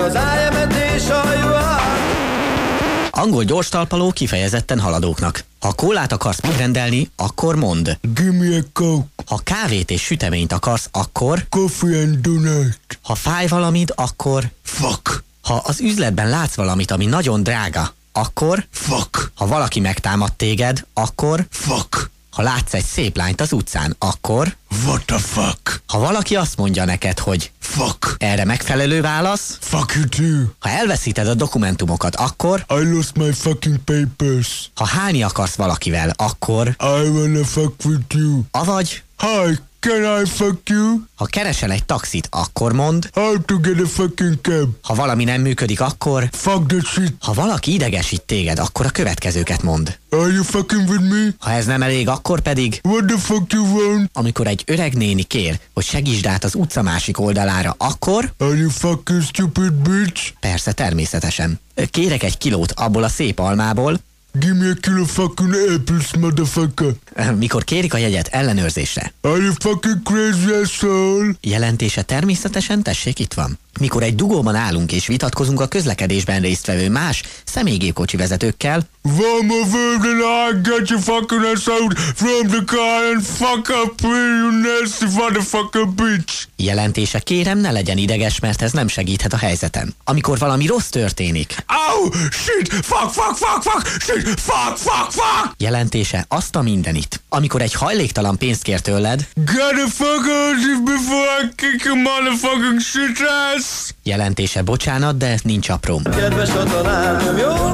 'cause I am a dish all you are. Angol gyorstalpaló kifejezetten haladóknak. Ha kólát akarsz megrendelni, akkor mondd. Give me a Coke. Ha kávét és süteményt akarsz, akkor... Coffee and donut. Ha fáj valamid, akkor... Fuck. Ha az üzletben látsz valamit, ami nagyon drága, akkor... Fuck. Ha valaki megtámad téged, akkor... Fuck. Ha látsz egy szép lányt az utcán, akkor... What the fuck? Ha valaki azt mondja neked, hogy... Fuck. Erre megfelelő válasz? Fuck you too. Ha elveszíted a dokumentumokat, akkor... I lost my fucking papers. Ha hálni akarsz valakivel, akkor... I wanna fuck with you. Avagy... Hi, can I fuck you? Ha keresel egy taxit, akkor mondd. How to get a fucking cab? Ha valami nem működik, akkor... Fuck that shit. Ha valaki idegesít téged, akkor a következőket mondd. Are you fucking with me? Ha ez nem elég, akkor pedig... What the fuck you want? Amikor egy öreg néni kér, hogy segítsd át az utca másik oldalára, akkor... Are you fucking stupid bitch? Persze, természetesen. Kérek egy kilót abból a szép almából. Give me a kilo fucking apples, motherfucker. Mikor kérik a jegyet ellenőrzésre. Are you fucking crazy asshole? Jelentése természetesen, tessék, itt van. Mikor egy dugóban állunk és vitatkozunk a közlekedésben résztvevő más személygépkocsi vezetőkkel. One more word and I get you fucking ass out from the car and fuck up you nasty motherfucker bitch. Jelentése, kérem, ne legyen ideges, mert ez nem segíthet a helyzeten. Amikor valami rossz történik. Oh, shit, fuck, shit, fuck. Jelentése, azt a mindenit. Amikor egy hajléktalan pénzt kér tőled. Get the fuck out before I kick your motherfucking shit ass. Jelentése, bocsánat, de nincs apróm. Kedves katonám, jól